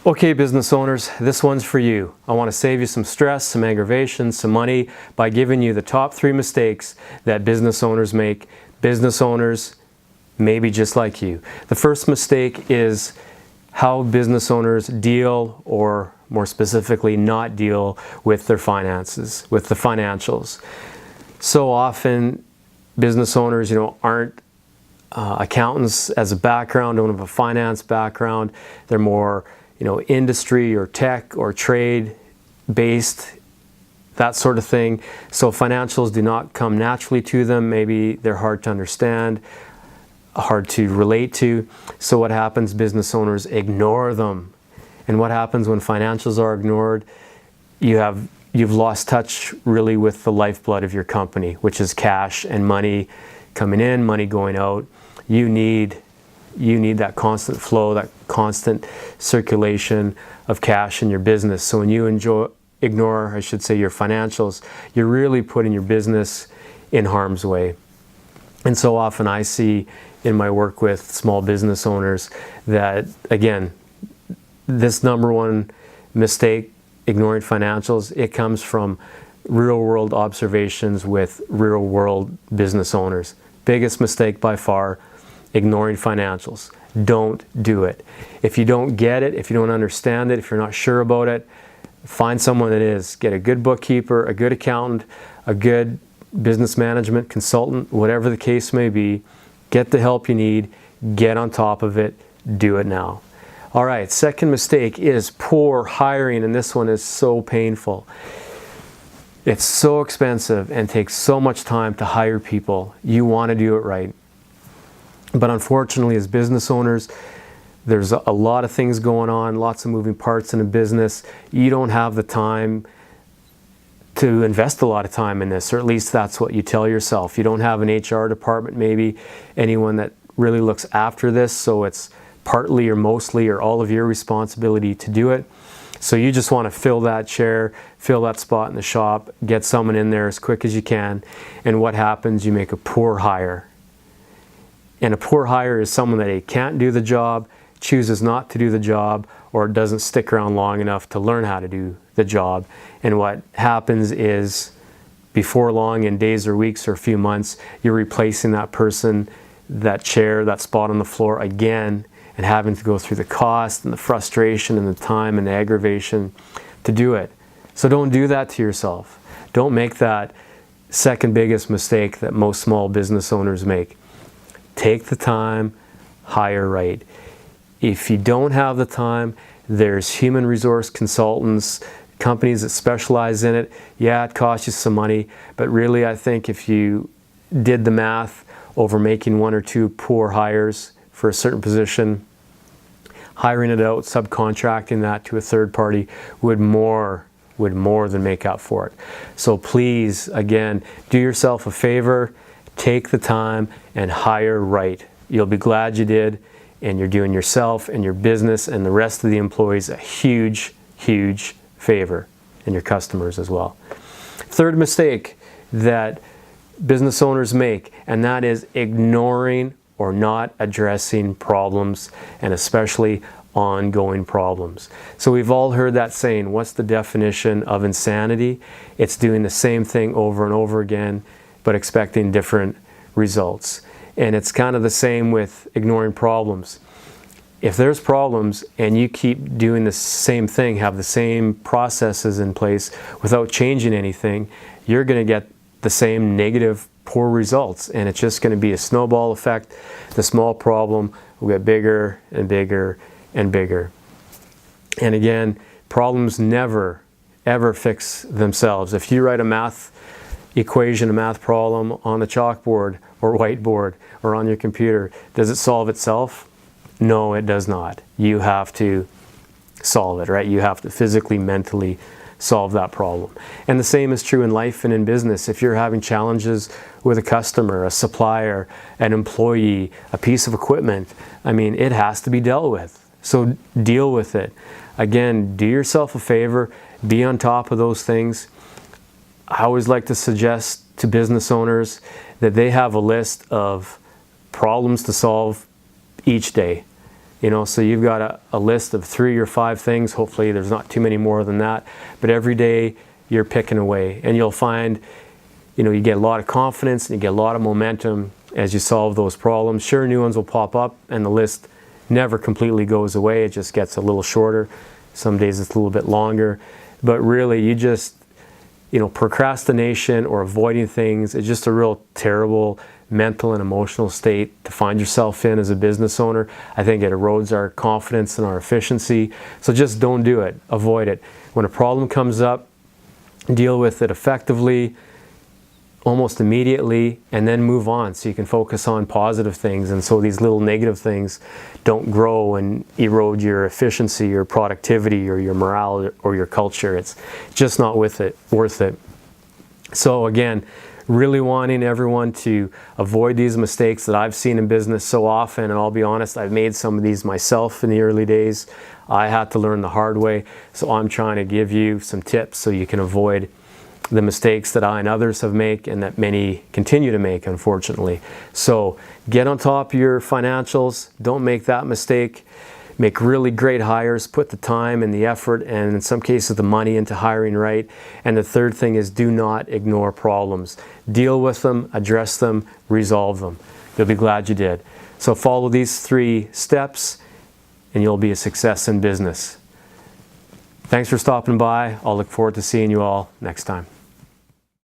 Okay, business owners, this one's for you. I want to save you some stress, some aggravation, some money by giving you the top 3 mistakes that business owners make. Business owners, maybe just like you. The first mistake is how business owners deal, or more specifically, not deal with their finances, with the financials. So often, business owners, aren't accountants as a background, don't have a finance background. They're more industry or tech or trade based, that sort of thing. So financials do not come naturally to them. Maybe they're hard to understand, hard to relate to. So what happens? Business owners ignore them. And what happens when financials are ignored? You've lost touch really with the lifeblood of your company, which is cash and money coming in, money going out. You need that constant flow, that constant circulation of cash in your business. So when you ignore your financials, you're really putting your business in harm's way. And so often I see in my work with small business owners that, again, this number one mistake, ignoring financials, it comes from real world observations with real world business owners. Biggest mistake by far, ignoring financials. Don't do it. If you don't get it, if you don't understand it, if you're not sure about it, find someone that is. Get a good bookkeeper, a good accountant, a good business management consultant, whatever the case may be. Get the help you need. Get on top of it. Do it now. All right, second mistake is poor hiring, and this one is so painful. It's so expensive and takes so much time to hire people. You want to do it right. But unfortunately, as business owners, there's a lot of things going on, lots of moving parts in a business. You don't have the time to invest a lot of time in this, or at least that's what you tell yourself. You don't have an HR department, maybe anyone that really looks after this, so it's partly or mostly or all of your responsibility to do it. So you just want to fill that chair, fill that spot in the shop, get someone in there as quick as you can, and what happens? You make a poor hire. And a poor hire is someone that can't do the job, chooses not to do the job, or doesn't stick around long enough to learn how to do the job. And what happens is, before long, in days or weeks or a few months, you're replacing that person, that chair, that spot on the floor again, and having to go through the cost and the frustration and the time and the aggravation to do it. So don't do that to yourself. Don't make that second biggest mistake that most small business owners make. Take the time, hire right. If you don't have the time, there's human resource consultants, companies that specialize in it. Yeah, it costs you some money, but really I think if you did the math over making 1 or 2 poor hires for a certain position, hiring it out, subcontracting that to a third party would more than make up for it. So please, again, do yourself a favor. Take the time and hire right. You'll be glad you did, and you're doing yourself and your business and the rest of the employees a huge, huge favor, and your customers as well. Third mistake that business owners make, and that is ignoring or not addressing problems, and especially ongoing problems. So we've all heard that saying, what's the definition of insanity? It's doing the same thing over and over again, but expecting different results. And it's kind of the same with ignoring problems. If there's problems and you keep doing the same thing, have the same processes in place without changing anything, you're going to get the same negative, poor results. And it's just going to be a snowball effect. The small problem will get bigger and bigger and bigger. And again, problems never, ever fix themselves. If you write a math equation, a math problem on the chalkboard or whiteboard or on your computer, does it solve itself? No, it does not. You have to solve it, right? You have to physically, mentally solve that problem. And the same is true in life and in business. If you're having challenges with a customer, a supplier, an employee, a piece of equipment, it has to be dealt with. So deal with it. Again, do yourself a favor, be on top of those things. I always like to suggest to business owners that they have a list of problems to solve each day. So you've got a list of 3 or 5 things. Hopefully there's not too many more than that. But every day you're picking away, and you'll find, you get a lot of confidence and you get a lot of momentum as you solve those problems. Sure, new ones will pop up, and the list never completely goes away. It just gets a little shorter. Some days it's a little bit longer. But really, you just, procrastination or avoiding things is just a real terrible mental and emotional state to find yourself in as a business owner. I think it erodes our confidence and our efficiency. So just don't do it. Avoid it. When a problem comes up, deal with it effectively, almost immediately, and then move on so you can focus on positive things, and so these little negative things don't grow and erode your efficiency, your productivity, or your morale, or your culture. It's just not worth it. So again, really wanting everyone to avoid these mistakes that I've seen in business so often, and I'll be honest, I've made some of these myself in the early days. I had to learn the hard way, so I'm trying to give you some tips so you can avoid the mistakes that I and others have made, and that many continue to make, unfortunately. So get on top of your financials. Don't make that mistake. Make really great hires. Put the time and the effort, and in some cases the money, into hiring right. And the third thing is, do not ignore problems. Deal with them, address them, resolve them. You'll be glad you did. So follow these 3 steps and you'll be a success in business. Thanks for stopping by. I'll look forward to seeing you all next time.